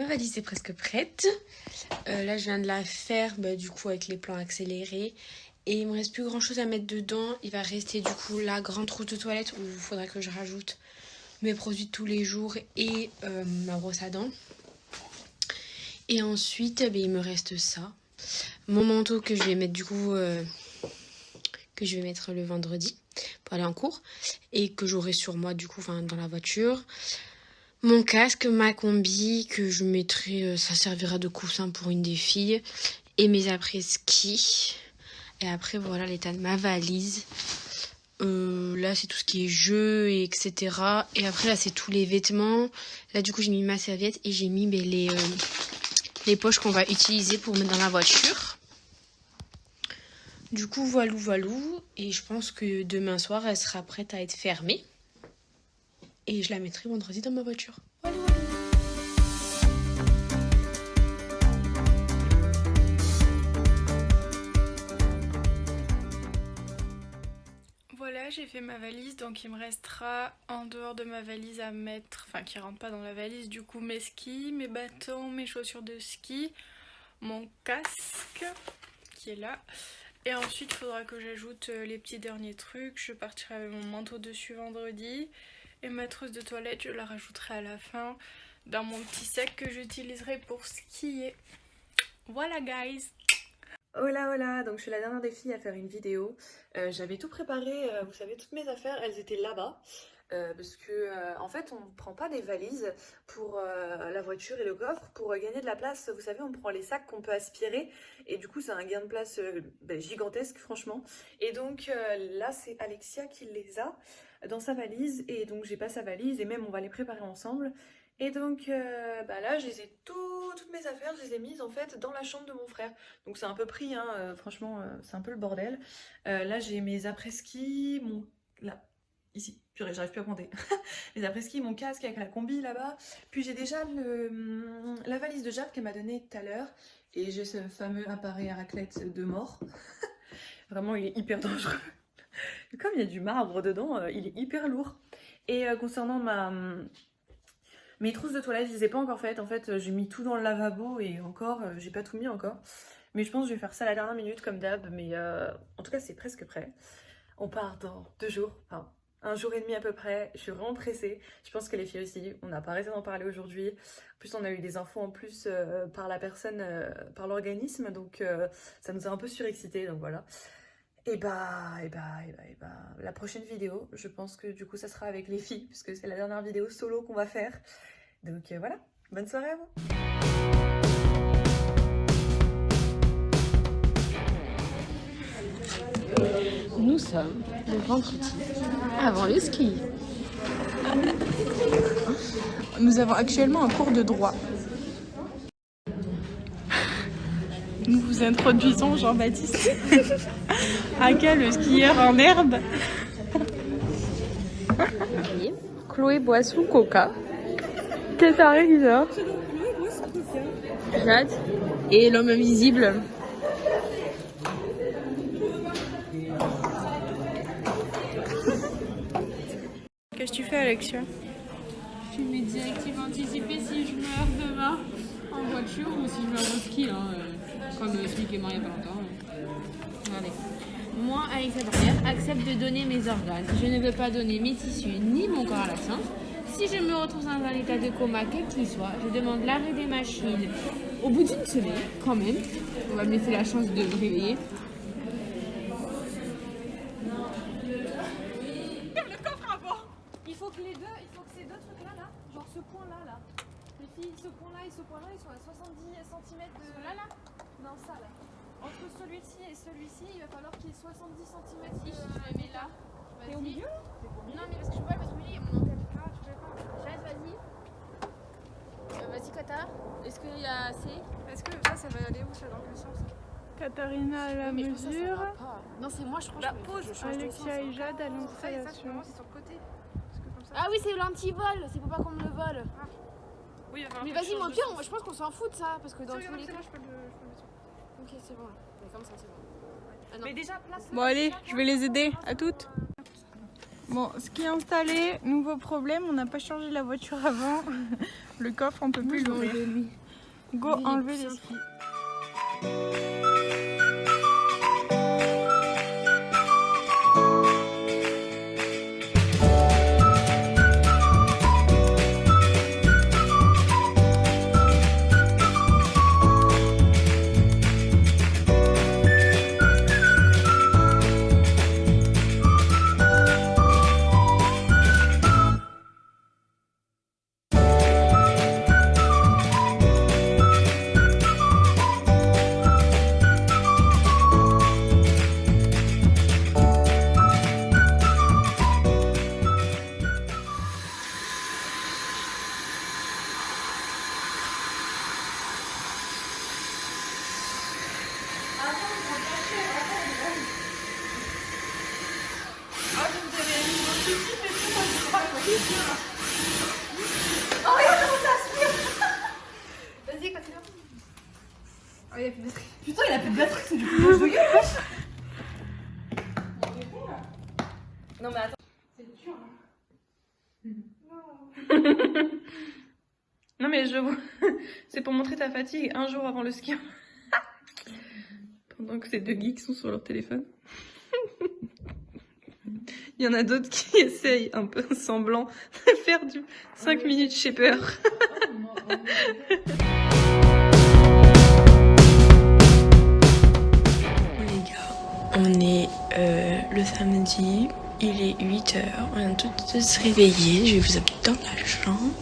Ma valise est presque prête. Là, je viens de la faire, du coup, avec les plans accélérés. Et il me reste plus grand chose à mettre dedans. Il va rester du coup la grande trousse de toilette où il faudra que je rajoute mes produits de tous les jours et ma brosse à dents. Et ensuite, il me reste ça. Mon manteau que je vais mettre du coup, que je vais mettre le vendredi pour aller en cours. Et que j'aurai sur moi du coup, dans la voiture. Mon casque, ma combi que je mettrai, ça servira de coussin pour une des filles. Et mes après-ski. Et après, voilà l'état de ma valise. Là, c'est tout ce qui est jeux, et etc. Et après, là, c'est tous les vêtements. Là, du coup, j'ai mis ma serviette et j'ai mis les poches qu'on va utiliser pour mettre dans la voiture. Du coup, voilou. Et je pense que demain soir, elle sera prête à être fermée. Et je la mettrai vendredi dans ma voiture. Voilà, j'ai fait ma valise, donc il me restera en dehors de ma valise à mettre, enfin qui rentre pas dans la valise, du coup mes skis, mes bâtons, mes chaussures de ski, mon casque qui est là. Et ensuite il faudra que j'ajoute les petits derniers trucs. Je partirai avec mon manteau dessus vendredi. Et ma trousse de toilette, je la rajouterai à la fin dans mon petit sac que j'utiliserai pour skier. Voilà guys! Hola, donc je suis la dernière des filles à faire une vidéo. J'avais tout préparé, vous savez, toutes mes affaires, elles étaient là-bas. Parce que en fait, on ne prend pas des valises pour la voiture et le coffre pour gagner de la place. Vous savez, on prend les sacs qu'on peut aspirer et du coup, c'est un gain de place gigantesque, franchement. Et donc là, c'est Alexia qui les a dans sa valise et donc j'ai pas sa valise et même on va les préparer ensemble. Et donc là, je les ai toutes mes affaires, je les ai mises en fait dans la chambre de mon frère. Donc c'est un peu pris, hein, franchement, c'est un peu le bordel. Là, j'ai mes après-ski, là, ici, purée, j'arrive plus à compter. Les après-ski, mon casque avec la combi là-bas. Puis j'ai déjà la valise de Jade qu'elle m'a donnée tout à l'heure. Et j'ai ce fameux appareil à raclette de mort. Vraiment, il est hyper dangereux. Comme il y a du marbre dedans, il est hyper lourd. Et concernant mes trousses de toilette, je les ai pas encore faites. En fait, j'ai mis tout dans le lavabo et encore, j'ai pas tout mis encore. Mais je pense que je vais faire ça à la dernière minute comme d'hab. Mais en tout cas, c'est presque prêt. On part dans 2 jours, enfin 1 jour et demi à peu près. Je suis vraiment pressée. Je pense que les filles aussi, on n'a pas arrêté d'en parler aujourd'hui. En plus, on a eu des infos en plus par la personne, par l'organisme. Donc ça nous a un peu surexcités. Donc voilà. Et la prochaine vidéo, je pense que du coup ça sera avec les filles, puisque c'est la dernière vidéo solo qu'on va faire. Donc voilà, bonne soirée à vous. Nous sommes le vendredi avant le ski. Nous avons actuellement un cours de droit. Nous vous introduisons Jean-Baptiste, aka le skieur en herbe. Chloé boit son coca. Katharina. Jade. Et l'homme invisible. Qu'est-ce que tu fais, Alexia? Je mets directives anticipées si je meurs demain en voiture ou si je meurs au ski, comme celui qui est mort il n'y a pas longtemps. Regardez. Moi, Alexia Barrière, accepte de donner mes organes. Je ne veux pas donner mes tissus ni mon corps à la science. Si je me retrouve dans un état de coma, quel qu'il soit, je demande l'arrêt des machines au bout d'une semaine, quand même. On va me laisser la chance de me réveiller. Il faut que ces deux trucs-là, genre ce point-là, les filles, ce point-là et ce point-là, ils sont à 70 cm de... Là Non, ça, là. Entre celui-ci et celui-ci, il va falloir qu'il y ait 70 cm. Si je le mets là. T'es au milieu? Non, mais parce que je peux pas, parce que il y a mon antenne. Ah, tu peux pas. Jade, vas-y. Vas-y, Qatar. Est-ce qu'il y a assez? Est-ce que ça va aller où, ça, dans quel sens? Katharina à la Mais ça mesure. va pas. Non, c'est moi, je crois. La pause. Alexia et Jade à l'installation. C'est sur le côté. Parce que comme ça... Ah oui, c'est l'antivol. C'est pour pas qu'on me le vole. Ah. Oui, il va falloir Mais que vas-y, je mon change de pire, sens. je pense qu'on s'en fout de ça. Parce que dans C'est tous les cas. je peux le mettre. Ok, c'est bon. Mais comme ça, c'est bon. Ah, non. Mais déjà, place. Bon allez, je vais les aider, à toutes. Bon, ce qui est installé, nouveau problème, on n'a pas changé la voiture avant. Le coffre, on peut plus l'ouvrir. Go enlever les skis. Vas-y, continue. Oh, il a plus de batterie. Putain, il a plus de batterie, c'est du coup je veux Non mais attends. C'est dur, hein. Non mais je vois. C'est pour montrer ta fatigue un jour avant le ski. Pendant que ces deux geeks sont sur leur téléphone. Il y en a d'autres qui essayent un peu semblant de faire du 5 minutes shaper. Les gars, on est le samedi, il est 8h, on vient tout de se réveiller, je vais vous amener dans la chambre.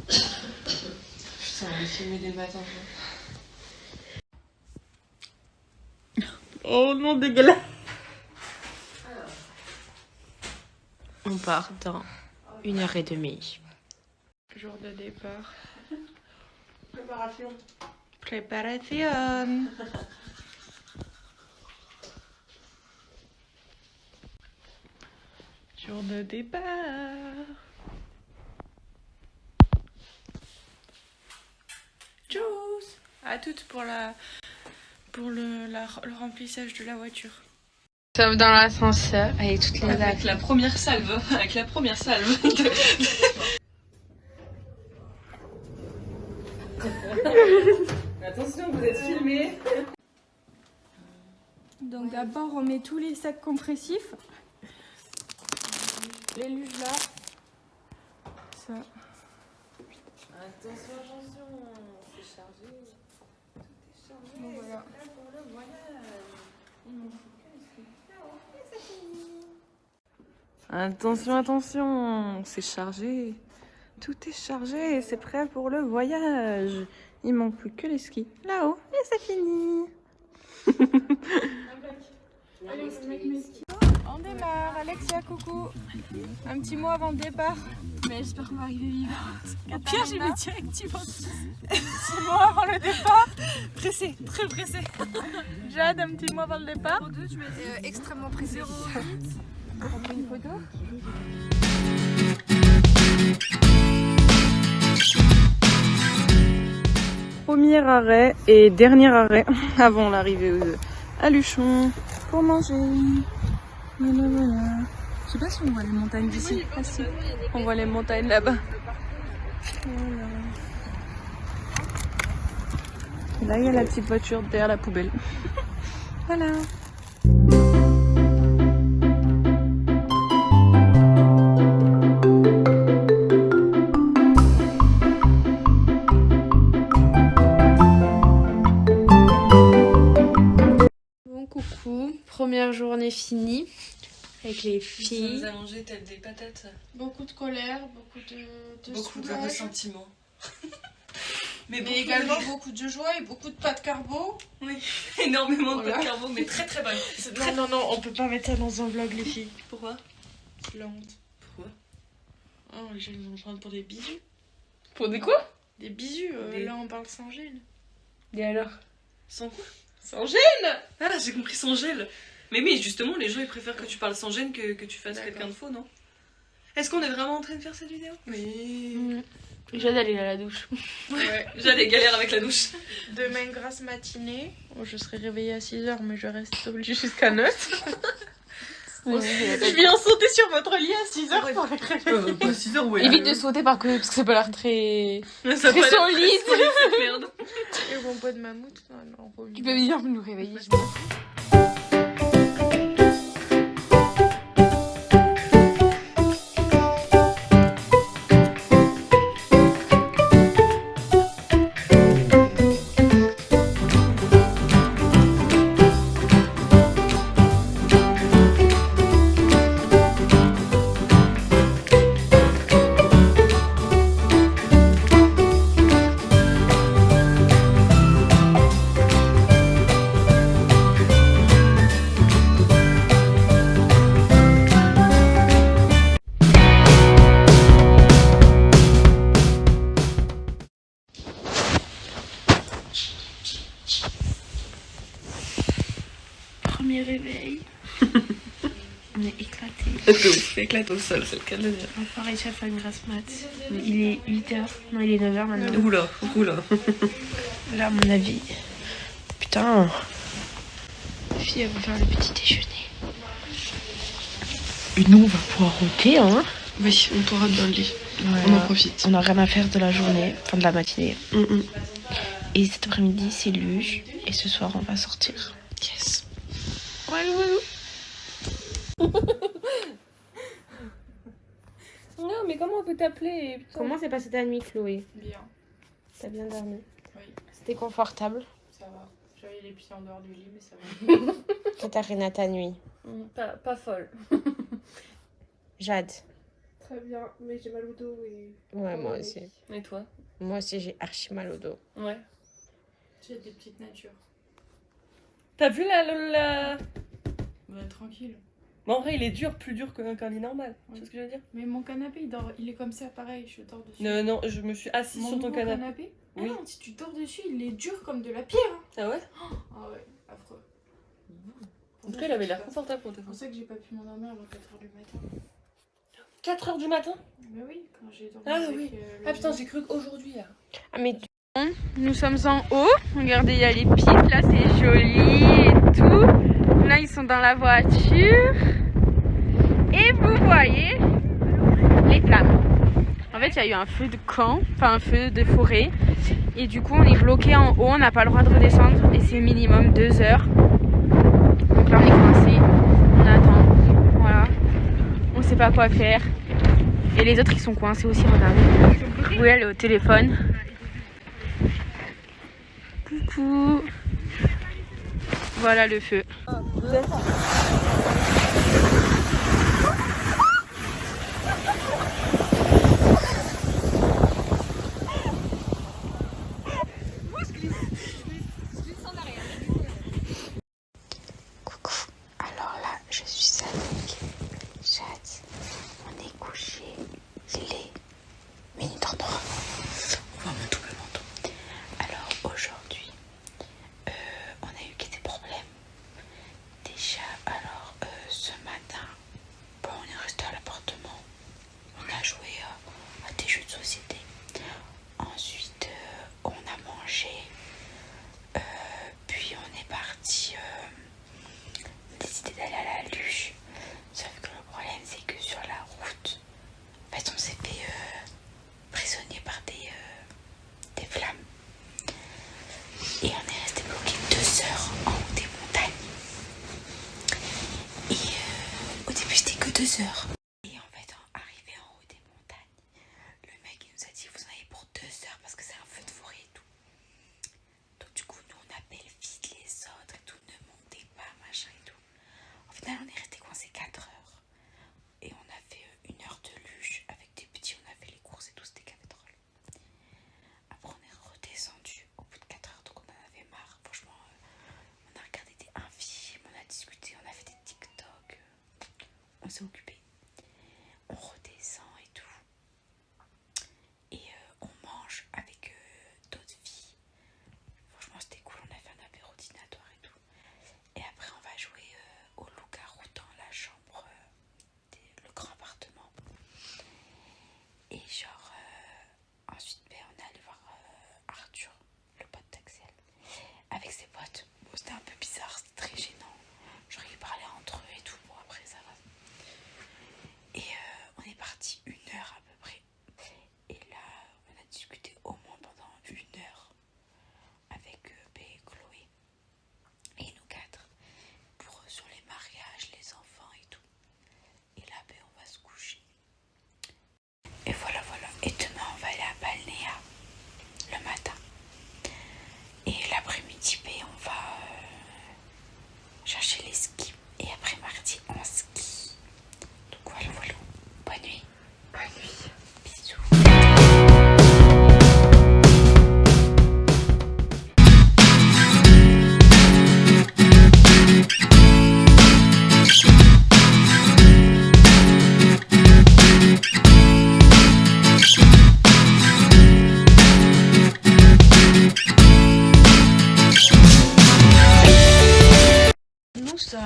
Putain, on va filmer des matins. Oh non, dégueulasse. On part dans 1h30. Jour de départ. Préparation. Préparation. Jour de départ. Tchuss. À toutes pour le remplissage de la voiture. Nous sommes dans l'ascenseur avec toutes les Avec affaires. la première salve. Avec la première salve. Attention, vous êtes filmés. Donc d'abord on met tous les sacs compressifs. Les luges là. Ça. Attention, attention, c'est chargé. Tout est chargé. Bon, voilà. C'est prêt pour le voyage. Attention, attention, c'est chargé. Tout est chargé, c'est prêt pour le voyage. Il manque plus que les skis. Là-haut, et c'est fini. On démarre, Alexia, coucou. Un petit mot avant le départ. Mais j'espère qu'on va arriver vivante. Au pire, j'y vais directement. 6 mois avant le départ. Pressé, très pressé. Jade, un petit mot avant le départ. Extrêmement pressé. On fait une photo. Premier arrêt et dernier arrêt avant l'arrivée à Luchon pour manger. Voilà, voilà. Je sais pas si on voit les montagnes d'ici. Ah, si. On voit les montagnes là-bas. Voilà. Et là, il y a la petite voiture derrière la poubelle. Voilà. Bon, coucou, première journée finie avec les filles. nous a mangé telles des patates. Beaucoup de colère, beaucoup de Beaucoup de soulage, ressentiments. mais également beaucoup de joie et beaucoup de pâtes carbo. Oui, énormément de Voilà. pâtes carbo, mais très très bonnes. Non, on peut pas mettre ça dans un vlog, les filles. Pourquoi? C'est la honte. Pourquoi? Oh, les gens vont prendre pour des bisous. Pour des quoi? Des bisous, Des- là on parle sans gel. Et alors? Sans quoi? Sans gel. Ah là, j'ai compris sans gel. Mais justement, les gens ils préfèrent que tu parles sans gêne que tu fasses D'accord. quelqu'un de faux, non? Est-ce qu'on est vraiment en train de faire cette vidéo? Oui. Jade, elle est à la douche. Ouais. J'allais galère avec la douche. Demain, grasse matinée. Oh, je serai réveillée à 6h, mais je reste obligée jusqu'à 9. Je viens sauter sur votre lit à 6h pour récupérer. Pas 6h, ouais. Évite de sauter parce que ça peut l'air très Ça très solide. Merde. Et mon pot de mammouth, non, relou. Tu peux venir nous réveiller, je m'en fous. Premier réveil. On est éclaté. Éclate au sol, c'est le cas de le dire. On va pas réussir à faire une grasse mat. Il est 8h. Non, il est 9h maintenant. Oula. Là, à mon avis. Putain. La fille, elle va faire le petit déjeuner. Et nous, on va pouvoir roter, hein. Oui, on pourra dans le lit. Voilà. On en profite. On a rien à faire de la journée, enfin de la matinée. Et cet après-midi, c'est luge. Et ce soir, on va sortir. Yes. Non, mais comment on peut t'appeler? Comment s'est passée ta nuit, Chloé? Bien, T'as bien dormi? oui, C'était confortable? ça va. J'avais les pieds en dehors du lit, mais ça va. Katarina, ta nuit? Pas folle. Jade? Très bien, mais j'ai mal au dos et... Ouais, moi aussi. Et toi? Moi aussi, j'ai archi mal au dos. Ouais. J'ai des petites natures. T'as vu la... Bah, tranquille. Mais en vrai, il est dur, plus dur qu'un lit normal. Tu vois ce que je veux dire? Mais mon canapé, il est comme ça, pareil, je dors dessus. Non, je me suis assise Mon sur ton nouveau canapé. Ah Oui. non, si tu dors dessus, il est dur comme de la pierre. Hein. Ah ouais? Ah ouais, affreux. En tout cas, il avait l'air confortable pour C'est te pour ça que j'ai pas pu m'endormir avant 4h du matin. 4h du matin? Mais oui, quand j'ai dormi. Ah avec, oui. le Ah putain, lit. j'ai cru qu'aujourd'hui là. Ah, mais Nous sommes en haut. Regardez, il y a les pipes. Là, c'est joli et tout. Là, ils sont dans la voiture. Et vous voyez les flammes. En fait, il y a eu un feu de camp, enfin un feu de forêt. Et du coup, on est bloqué en haut. On n'a pas le droit de redescendre. Et c'est minimum 2 heures. Donc là, on est coincé. On attend. Voilà. On sait pas quoi faire. Et les autres, ils sont coincés aussi. Regardez. Oui, elle est au téléphone. Coucou. Voilà le feu. coucou. Alors là, je suis avec Jade. On est couché. Il est minute en 3. On va me double menton. Alors aujourd'hui, on a eu des problèmes. Déjà, alors ce matin, bon, on est resté à l'appartement. On a joué à des jeux de société. Ensuite, on a mangé. Puis on est parti. On a décidé d'aller à la luge. Sauf que le problème, c'est que sur la route, en fait, on s'est fait prisonnier par des flammes. Et on est resté bloqué 2 heures en haut des montagnes. Et au début, c'était que 2 heures. Et en fait, arrivé en haut des montagnes, le mec il nous a dit vous en avez pour 2 heures parce que c'est un feu de forêt et tout. Donc du coup, nous on appelle vite les autres et tout, ne montez pas, machin et tout. Au final, on est resté coincé 4 heures. Et on a fait 1 heure de luge avec des petits, on a fait les courses et tout, c'était catastrophe. Après, on est redescendu au bout de 4 heures, donc on en avait marre. Franchement, on a regardé un film, on a discuté, on a fait des TikTok, on s'est occupé. On redescend et tout. Et on mange avec d'autres filles. Franchement, c'était cool, on a fait un apéro dînatoire et tout. Et après, on va jouer au loup-garou dans la chambre, le grand appartement. Et genre, ensuite, on est allé voir Arthur, le pote d'Axel, avec ses potes. Bon, c'était un peu bizarre, c'était très gênant. Genre, ils parlaient entre eux et tout. Bon, après, ça va,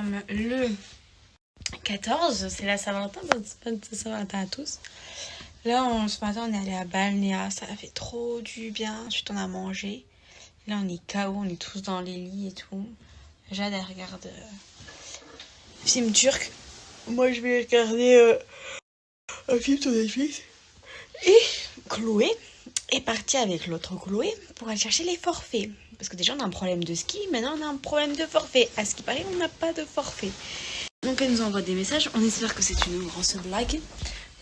sommes le 14, c'est la Saint-Valentin, bonne Saint-Valentin à tous. Là, ce matin, on est allé à Balnéa, ça a fait trop du bien. Ensuite, on a mangé. Là, on est KO, on est tous dans les lits et tout. Jade, elle regarde film turc. Moi, je vais regarder un film sur Netflix. Et Chloé est partie avec l'autre Chloé pour aller chercher les forfaits. Parce que déjà, on a un problème de ski, maintenant, on a un problème de forfait. À ce qui paraît, on n'a pas de forfait. Donc, elle nous envoie des messages. On espère que c'est une grosse blague.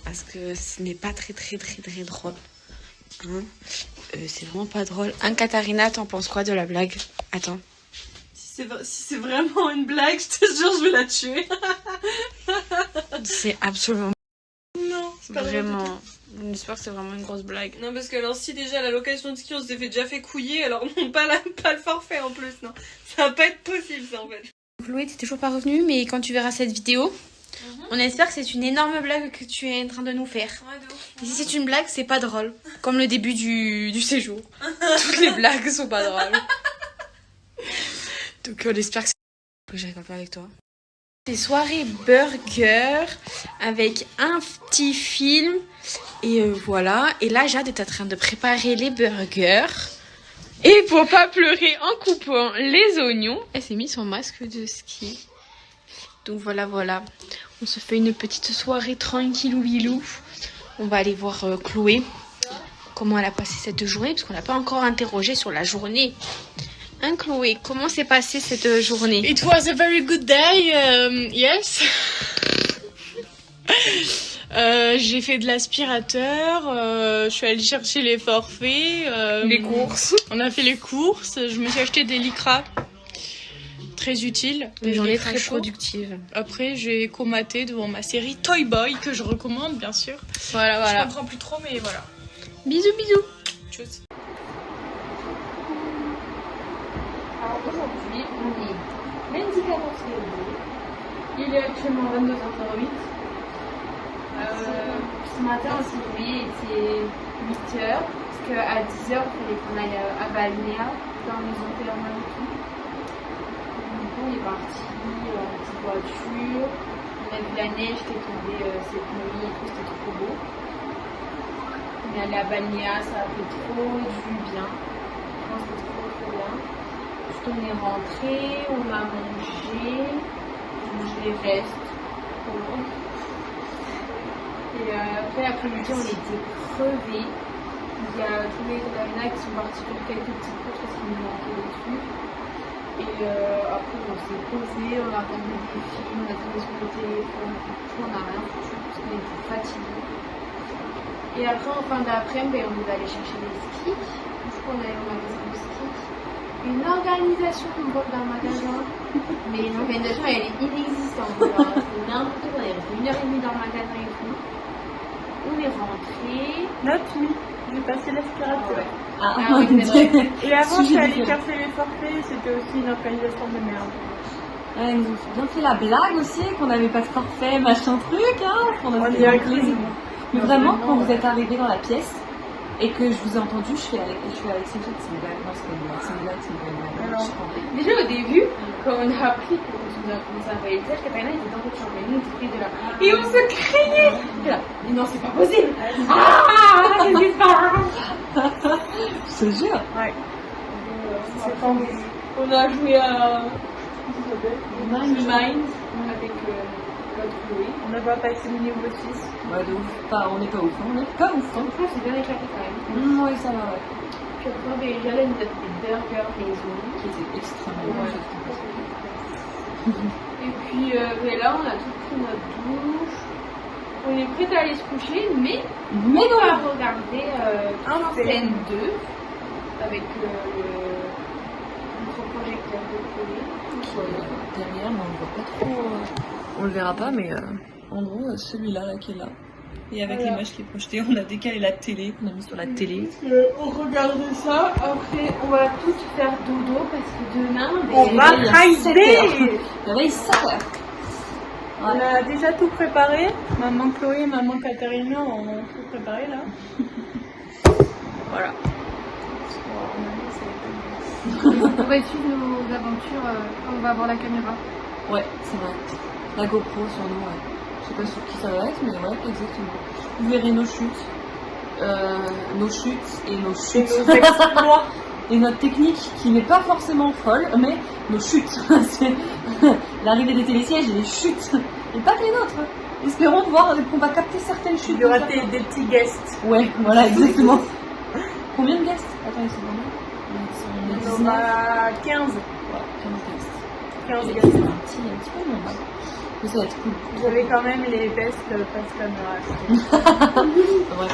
Parce que ce n'est pas très drôle. Hein, c'est vraiment pas drôle. Hein, Katharina, t'en penses quoi de la blague? Attends. Si c'est vraiment une blague, je te jure, je vais la tuer. C'est absolument Non, c'est pas vraiment. J'espère que c'est vraiment une grosse blague. Non, parce que alors si déjà à la location de ski on s'est déjà fait couiller, alors non, pas le forfait en plus, non. Ça va pas être possible ça en fait. Chloé, t'es toujours pas revenue, mais quand tu verras cette vidéo, on espère que c'est une énorme blague que tu es en train de nous faire. Ouais, de ouf. Et si c'est une blague, c'est pas drôle. Comme le début du séjour. Toutes les blagues sont pas drôles. Donc on espère que j'arrive à faire avec toi. C'est soirée burger avec un petit film. Et voilà. Et là, Jade est en train de préparer les burgers. Et pour pas pleurer en coupant les oignons, elle s'est mis son masque de ski. Donc voilà. On se fait une petite soirée tranquillou bilou. On va aller voir Chloé. Comment elle a passé cette journée. Parce qu'on l'a pas encore interrogée sur la journée. Hein, Chloé, comment s'est passée cette journée? It was a very good day, yes. J'ai fait de l'aspirateur, je suis allée chercher les forfaits. Les courses. On a fait les courses, je me suis acheté des lycras. Très utiles. Une journée très chauds. productive. Après, j'ai comaté devant ma série Toy Boy, que je recommande, bien sûr. Voilà. Je comprends plus trop, mais voilà. Bisous. Tchuss. Alors aujourd'hui, on est lundi 14 février. Il est actuellement 22h08. Ce matin, on s'est levé, il était 8h. Parce qu'à 10h, il fallait qu'on aille à Balnéa, dans la maison thermale et tout. Du coup, on est parti en petite voiture. On a vu la neige qui est tombée cette nuit et tout, c'était trop beau. On est allé à Balnéa, ça a fait trop du bien. Je pense que c'était trop bien. On est rentré, on a mangé les restes. Et après l'après-midi, on était crevés. Il y a tous les Katharina qui sont partis faire quelques petites courses parce qu'il nous manquait des trucs. Et après, on s'est posé, on a regardé des films, on a tourné sur le téléphone, on n'a rien foutu parce qu'on était fatigués. Et après, en fin d'après-midi, on est allé chercher des skis. Du coup, on est allé au magasin de ski. Une organisation qu'on voit dans le magasin, mais l'organisation elle est inexistante. Alors, c'est n'importe quoi, on est resté 1h30 dans le magasin et tout. On est rentré. Notre nuit, j'ai passé l'aspirateur. Ah oui, c'est vrai. Et avant, je suis allée chercher les forfaits, c'était aussi une organisation de merde. Ouais, ils nous ont bien fait la blague aussi, qu'on n'avait pas de forfait, machin truc, hein. On a On fait y a un cru. plaisir. Mais vraiment, quand vous êtes arrivés dans la pièce et que je vous ai entendu, je suis avec Alexandre, c'est une blague. Non, c'est une blague. Alors. Déjà au début, quand on a appris que nous avons commencé à faire les tests, Katharina était dans votre chambre et nous on était pris de là. Et on se craignait. Et là, mais non, c'est pas possible. Ah, c'est pas. Je te jure. Ouais. C'est quand on a joué à Mind avec l'autre Chloé. On n'a pas passé le niveau 6. Ouais, de ouf. Enfin, on n'est pas ouf. On n'est pas ouf. Hein. Franchement, c'est bien éclaté quand même. Oui, ça va, ouais. Puis après, déjà, là, nous avons des burgers maison. Qui était extrêmement bon. Et puis mais là, on a tout pris notre douche. On est prêt à aller se coucher, mais on va regarder Scène 2 avec le micro-projecteur de Chloé. Derrière, mais on ne voit pas trop. On le verra pas, mais en gros, celui-là là, qui est là. Et avec l'image qui est projetée, on a décalé la télé, qu'on a mis sur la télé. On regarde ça, après on va tous faire dodo parce que demain On va rider. Réveil 7h. On a déjà tout préparé. Maman Chloé et maman Katharina ont tout préparé là. Voilà. On va suivre nos aventures quand on va avoir la caméra. Ouais, c'est vrai. La GoPro sur nous, ouais. Je sais pas sur qui ça va être, mais ouais, exactement. Vous verrez nos chutes. Nos chutes et nos chutes. Et nos exploits. Et notre technique qui n'est pas forcément folle, mais nos chutes. C'est l'arrivée des télésièges et les chutes. Et pas que les nôtres. Espérons voir qu'on va capter certaines chutes. Il y aura des petits guests. Ouais, voilà, exactement. Combien de guests? Attends, ils sont combien? On en a 15. Ouais, 15 guests. 15 C'est guests. un petit peu long. Mais ça va être cool. Vous avez quand même les best face caméra. Ouais, voilà.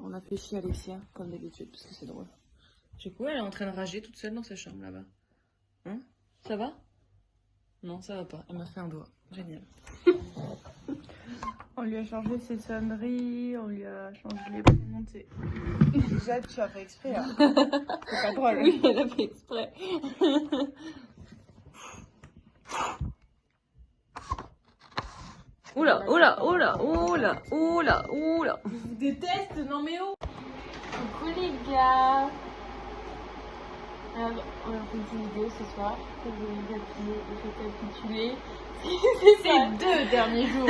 On a fait chier Alexia, comme d'habitude, parce que c'est drôle. Du coup, elle est en train de rager toute seule dans sa chambre, là-bas. Hein? Ça va? Non, ça va pas. Elle m'a fait un doigt. Génial. On lui a changé ses sonneries, on lui a changé les prénoms. Déjà, tu as fait exprès, hein. C'est pas drôle. Oui, elle a fait exprès. Oula, oula, oula, oula, oula, oula. Je vous déteste, non mais oh. Coucou les gars. Alors, on a fait une petite vidéo ce soir pour vous récapituler ces 2 derniers jours.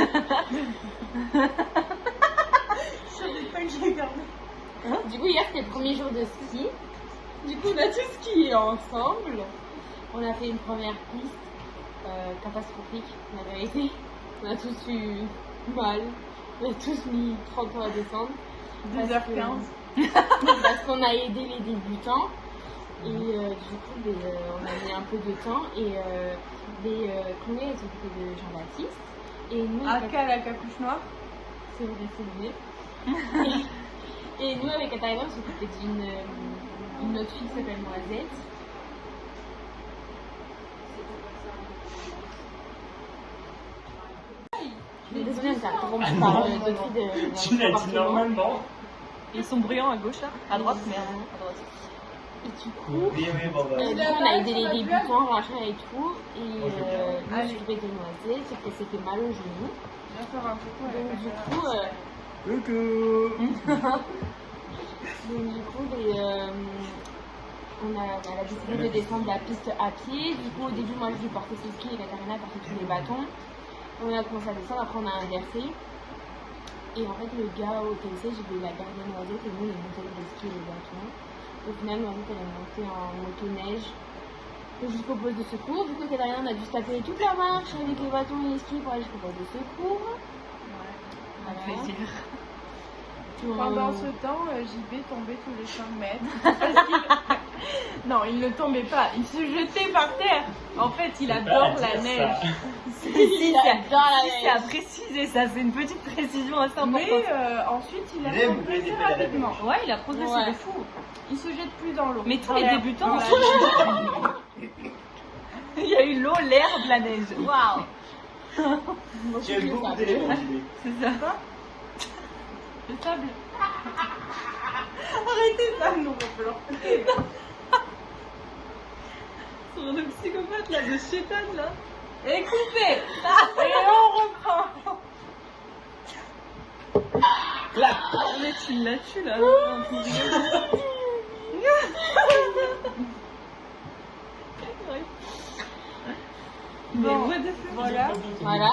Je savais pas que j'ai gardé. Du coup, hier c'était le premier jour de ski. Du coup, on a tous skié ensemble. On a fait une première piste catastrophique, la vérité. On a tous eu mal. On a tous mis 30 ans à descendre. 2h15. Parce qu'on a aidé les débutants. Et du coup, on a mis un peu de temps. Et Chloé elle s'occupait de Jean-Baptiste. Et nous, Aka la capuche noire. c'est vrai, c'est vrai. Et nous, avec Katharina, on s'occupait d'une autre fille qui s'appelle Noisette. Je suis désolée, mais t'interromps par deux filles de. Tu l'as dit normalement. Ils sont brillants à gauche là. À droite, merde. À droite. Et du coup, Oui, bon, bah. on a aidé les débutants, machin et tout. Et nous, on s'occupait de Noisette, sauf qu'elle s'est fait mal au genou. Viens faire un coucou à Donc, du coup, elle a décidé de descendre la piste à pied. Du coup, au début, moi, je lui portais ses skis et Katharina portait tous les bâtons. On a commencé à descendre, après on a inversé. Et en fait, le gars au TLC, j'ai voulu la garder Noisette et nous, on est monté avec les skis et les bâtons. Au final, Noisette, elle est montée en motoneige jusqu'au poste de secours. Du coup, Katharina, on a dû se taper toute la marche avec les bâtons et les skis pour aller jusqu'au poste de secours. Voilà. plaisir. Pendant ce temps, JB tombait tous les 5 mètres. Parce qu'il- non, il ne tombait pas, il se jetait par terre. En fait, il adore la neige. Si, c'est à préciser ça, c'est une petite précision assez importante. Mais ensuite, il a progressé rapidement. Ouais, il a progressé Ouais. de fou. Il se jette plus dans l'eau. Mais tous Dans les l'air. débutants, Dans la- il y a eu l'eau, l'herbe, la neige. Waouh! J'aime beaucoup d'éléments. C'est ça. Le sable. Arrêtez ça, non, on peut leur couper. Sur le psychopathe là, de chétan là. Et coupez. Et on reprend. Mais tu l'as tué là. Bon, voilà. Voilà.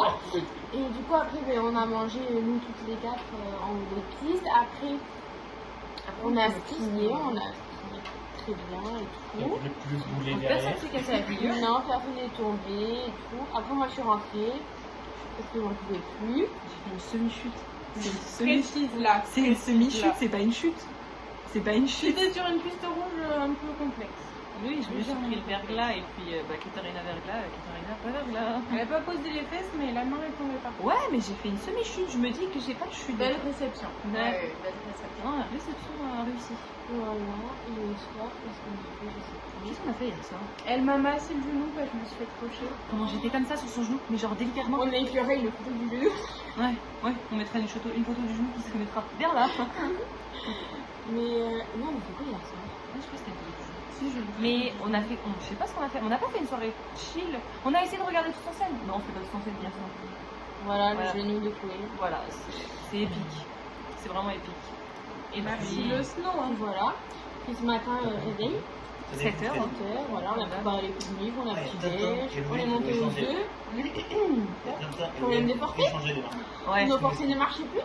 Et du coup, après, ben, on a mangé, nous, toutes les quatre, en haut des pistes. Après, on a skié, très bien et tout. Le plus boulé Personne derrière. s'est cassé la figure. Non, personne n'est tombé et tout. Après, moi, je suis rentrée parce que j'en pouvais plus. J'ai fait une semi-chute. Précise là. C'est une semi-chute, c'est pas une chute. C'est pas une chute. J'étais sur une piste rouge un peu complexe. Oui, je me suis pris le verglas et puis Katarina verglas, Katarina pas verglas. Elle n'a pas posé les fesses, mais la main est tombée par terre. Ouais, mais j'ai fait une semi-chute. Je me dis que j'ai pas de chute. Belle réception. Ouais. Belle réception. Non, la réception a réussi. Voilà. Et le soir, qu'est-ce qu'on a fait? Je sais plus. Qu'est-ce qu'on a fait hier soir? Elle m'a massé le genou, je me suis fait crocher. Comment j'étais comme ça sur son genou, mais genre délicatement. On a effleuré le couteau du genou. Ouais, on mettra une photo du genou qui se mettra vers là. Mais non, on a fait quoi hier soir? Je sais pas si c'était mais on a fait, je sais pas ce qu'on a fait, on n'a pas fait une soirée chill. On a essayé de regarder tout en scène. Non, on fait pas tout en scène hier soir. Voilà, Voilà. le genou de Chloé. Voilà, c'est épique. C'est vraiment épique. Et Merci puis, le snow. Hein. Et voilà. Puis ce matin, réveil, 7h. 7h, voilà, on a préparé les coups de nuit, on a petit on est monté aux œufs. Problème de portée. Ouais. Nos portées ne marchaient plus.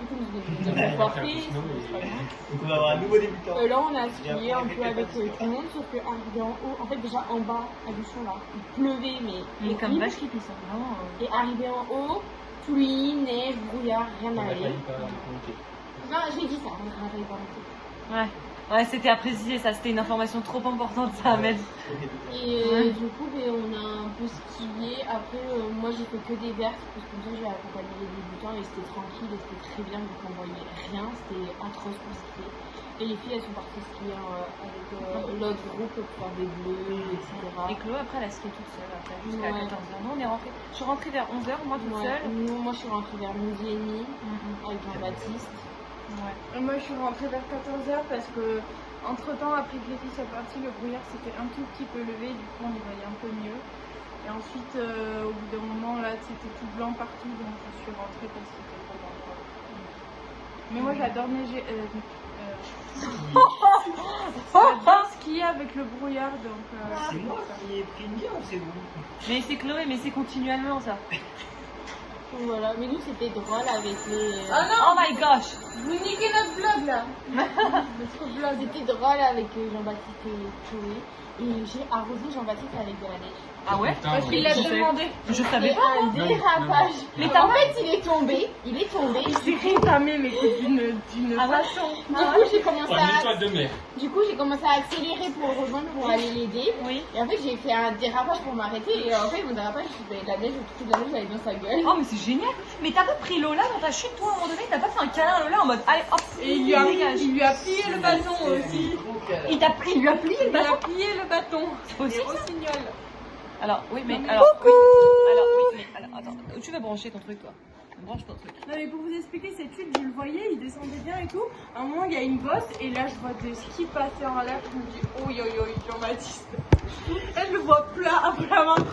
Du coup, nous avons porté, c'est pas grave. Donc on va avoir un nouveau débutant. Là, on a skié un peu avec tout le monde, sauf qu'arrivé en haut, en fait, déjà en bas, attention là, il pleuvait, mais comme horrible. vache qui pisse, vraiment. Et arrivé en haut, pluie, neige, brouillard, rien On va n'allait. pas monter. Non, j'ai dit ça, on n'a failli pas monter. Ouais. Ouais, c'était à préciser ça, c'était une information trop importante ça à mettre. Et du coup, ben, on a un peu skié. Après, moi, j'ai fait que des vertes, parce que comme ça, j'ai accompagné les débutants et c'était tranquille et c'était très bien, vu qu'on voyait rien. C'était atroce pour skier. Et les filles, elles sont parties skier avec l'autre groupe pour faire des bleus, etc. Et Chloé, après, elle a skié toute seule, après, jusqu'à Ouais. 14h. Nous, on est rentrés. Je suis rentrée vers 11h, moi toute Ouais. seule. Moi, je suis rentrée vers midi et demi avec Jean-Baptiste. Ouais. Et moi, je suis rentrée vers 14h parce que, entre temps, après que les filles soient parties, le brouillard s'était un tout petit peu levé, du coup, on les voyait un peu mieux. Et ensuite, au bout d'un moment, là, c'était tout blanc partout, donc je suis rentrée parce que c'était trop dangereux. Mais moi, j'adore neiger. J'adore skier avec le brouillard, donc. C'est moi qui ai pris une bière ou c'est vous? Mais c'est Chloé, mais c'est continuellement ça. Voilà, mais nous, c'était drôle avec les. Oh my gosh! Vous niquez notre vlog là! C'était drôle avec Jean-Baptiste et Chloé. Et j'ai arrosé Jean-Baptiste avec de la neige. Ah ouais? Parce qu'il l'a demandé. Je savais C'est pas. un dérapage. Mais En fait, il est tombé. Il s'est rétamé, mais d'une façon. Du coup, j'ai commencé Une à. étoile de mer. Du coup, j'ai commencé à accélérer pour le rejoindre, pour aller l'aider. Oui. Et en fait, j'ai fait un dérapage pour m'arrêter. Et en fait, mon dérapage, j'ai fait de la neige, toute la neige, j'allais dans sa gueule. Oh mais c'est génial! Mais t'as pas pris Lola dans ta chute toi à un moment donné? T'as pas fait un câlin à Lola en mode allez hop! Et il lui a plié le bâton aussi. Il lui a plié le Il bâton? a plié le bâton. C'est Et possible? rossignol. Alors oui mais mais- alors oui. Alors oui mais alors attends, où tu vas brancher ton truc toi? Branche ton truc. Non mais pour vous expliquer cette chute, je le voyais, il descendait bien et tout. À un moment il y a une bosse et là je vois des skis passer en l'air. Je me dis oh yo yo Jean-Baptiste. Elle le voit plat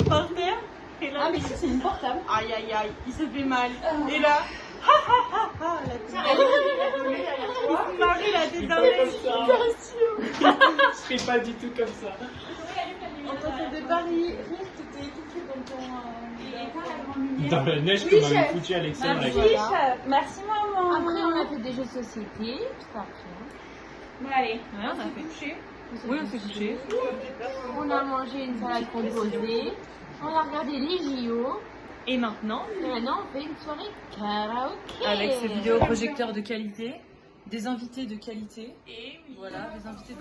par terre. Et là, Ah, mais c'est une portable. aïe aïe aïe, il se fait mal. Et là, ha ha ha ha, la petite Marie la tête dans les Je fais pas du tout comme ça. On t'a fait des barils. T'étais étouffée dans ton. Dans la neige que m'avait foutu Alexandre. avec- Merci maman. Après, on a fait des jeux de société. Tout après. Bon allez, Ouais, on a fait. couché. Oui on s'est couché. On a mangé une salade composée. On a regardé les JO. Et maintenant, on fait une soirée karaoké. avec ce vidéoprojecteur de qualité, des invités de qualité. Et voilà, des invités de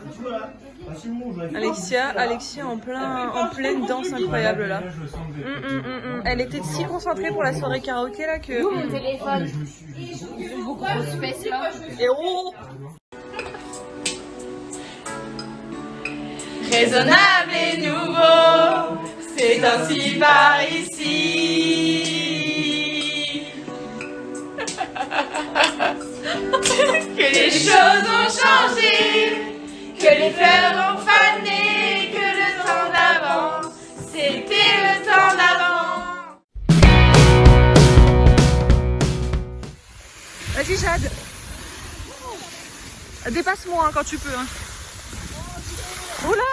Alexia en pleine danse incroyable là. Elle était si concentrée pour la soirée karaoké là que. Mon téléphone. Beaucoup trop de fesses là. Et oh! Raisonnable et nouveau, c'est ainsi par ici. Que les choses ont changé, que les fleurs ont fané, que le temps d'avant, c'était le temps d'avant. Vas-y Jade. Dépasse-moi quand tu peux. Hein. Oula!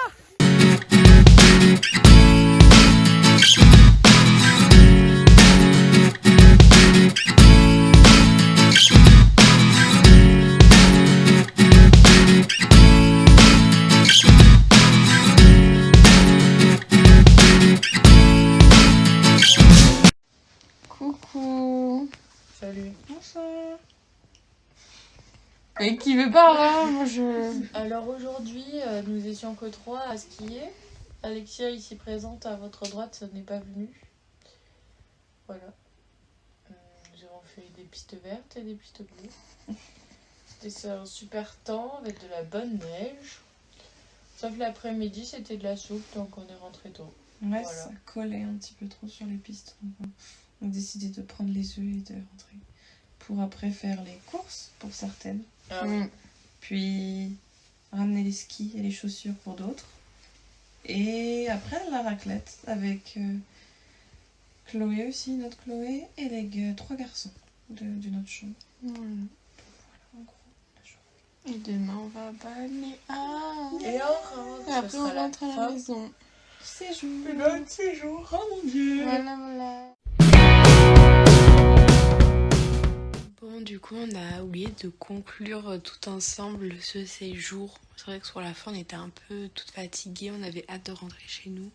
Coucou. Salut. Bonsoir. Et qui veut pas, hein, moi je... Alors aujourd'hui, nous étions que 3 à skier. Alexia, ici présente à votre droite, n'est pas venue. Voilà. Nous avons fait des pistes vertes et des pistes bleues. C'était un super temps avec de la bonne neige. Sauf l'après-midi, c'était de la soupe, donc on est rentré tôt. Ouais, Voilà. ça collait un petit peu trop sur les pistes. Donc on a décidé de prendre les œufs et de rentrer. Pour après faire les courses pour certaines. Ah oui. Puis ramener les skis et les chaussures pour d'autres. Et après la raclette avec Chloé aussi, notre Chloé, et les 3 garçons de notre chambre. Voilà. En gros, la journée. Et demain on va à Balnéa. Et alors, Et après on rentre à la maison. Séjour. Notre séjour, oh mon dieu! Voilà, voilà. Bon, du coup, on a oublié de conclure tout ensemble ce séjour. C'est vrai que sur la fin, on était un peu toutes fatiguées. On avait hâte de rentrer chez nous.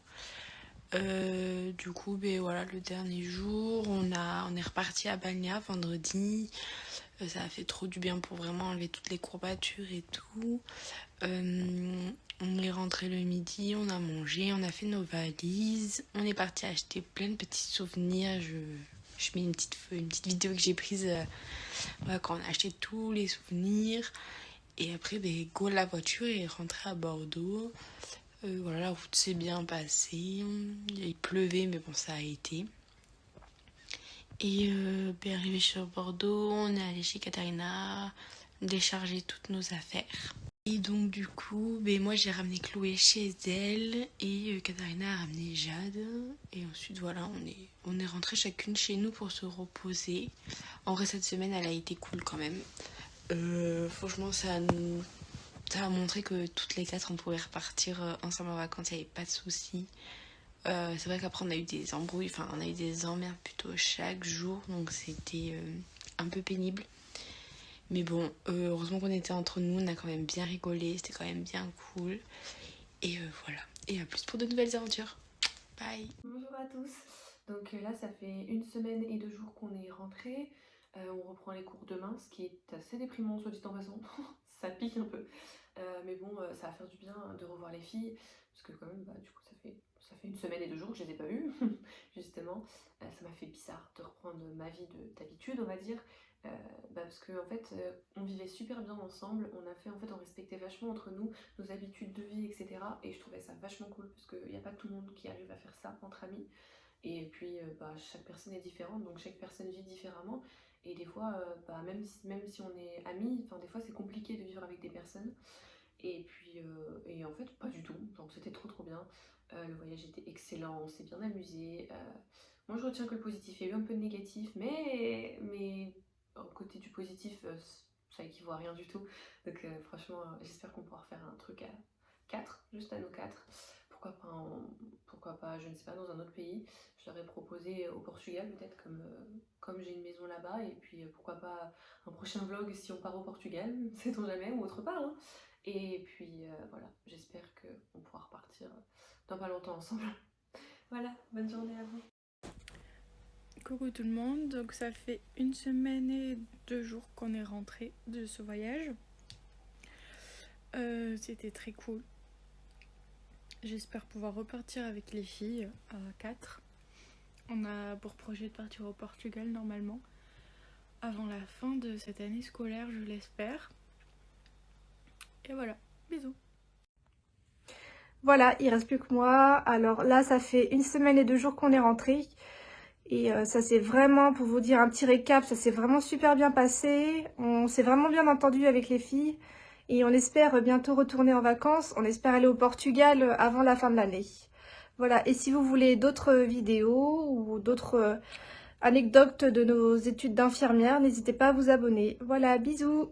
Du coup, ben voilà, le dernier jour, on est reparti à Balnéa vendredi. Ça a fait trop du bien pour vraiment enlever toutes les courbatures et tout. On est rentré le midi, on a mangé, on a fait nos valises. On est parti acheter plein de petits souvenirs. Je mets une petite vidéo que j'ai prise quand on a acheté tous les souvenirs. Et après, ben, go la voiture et rentrer à Bordeaux. Voilà, la route s'est bien passée. Il pleuvait, mais bon, ça a été. Et ben, arrivé sur Bordeaux, on est allé chez Katharina décharger toutes nos affaires. Et donc du coup, ben, moi j'ai ramené Chloé chez elle et Katharina a ramené Jade. Et ensuite voilà, on est rentrées chacune chez nous pour se reposer. En vrai, cette semaine elle a été cool quand même. Franchement, ça a montré que toutes les 4 on pouvait repartir ensemble en vacances, il n'y avait pas de soucis. C'est vrai qu'après on a eu des embrouilles, enfin on a eu des emmerdes plutôt chaque jour, donc c'était un peu pénible. Mais bon, heureusement qu'on était entre nous, on a quand même bien rigolé, c'était quand même bien cool. Et voilà, et à plus pour de nouvelles aventures. Bye. Bonjour à tous. Donc là, ça fait 1 semaine et 2 jours qu'on est rentrés. On reprend les cours demain, ce qui est assez déprimant, soit dit en passant. Ça pique un peu. Mais bon, ça va faire du bien de revoir les filles. Parce que quand même, bah, du coup, ça fait 1 semaine et 2 jours que je les ai pas vues, justement. Ça m'a fait bizarre de reprendre ma vie d'habitude, on va dire. Parce que en fait, on vivait super bien ensemble. On respectait vachement entre nous nos habitudes de vie, etc. Et je trouvais ça vachement cool parce qu'il n'y a pas tout le monde qui arrive à faire ça entre amis. Et puis, chaque personne est différente, donc chaque personne vit différemment. Et des fois, même si on est amis, des fois c'est compliqué de vivre avec des personnes. Et puis, et en fait, pas du tout. Donc c'était trop bien. Le voyage était excellent, on s'est bien amusé. Moi, je retiens que le positif. Il y a eu un peu de négatif, mais côté du positif, ça équivaut à rien du tout. Donc franchement, j'espère qu'on pourra faire un truc à 4, juste à nous 4. Pourquoi pas, je ne sais pas, dans un autre pays. Je leur ai proposé au Portugal peut-être, comme j'ai une maison là-bas. Et puis pourquoi pas un prochain vlog si on part au Portugal, sait-on jamais, ou autre part. Hein. Et puis voilà, j'espère qu'on pourra repartir dans pas longtemps ensemble. Voilà, bonne journée à vous. Coucou tout le monde, donc ça fait 1 semaine et 2 jours qu'on est rentré de ce voyage. C'était très cool. J'espère pouvoir repartir avec les filles à 4. On a pour projet de partir au Portugal normalement avant la fin de cette année scolaire, je l'espère. Et voilà, bisous. Voilà, il reste plus que moi. Alors là, ça fait 1 semaine et 2 jours qu'on est rentré. Et ça s'est vraiment, pour vous dire un petit récap, ça s'est vraiment super bien passé. On s'est vraiment bien entendu avec les filles. Et on espère bientôt retourner en vacances. On espère aller au Portugal avant la fin de l'année. Voilà, et si vous voulez d'autres vidéos ou d'autres anecdotes de nos études d'infirmière, n'hésitez pas à vous abonner. Voilà, bisous!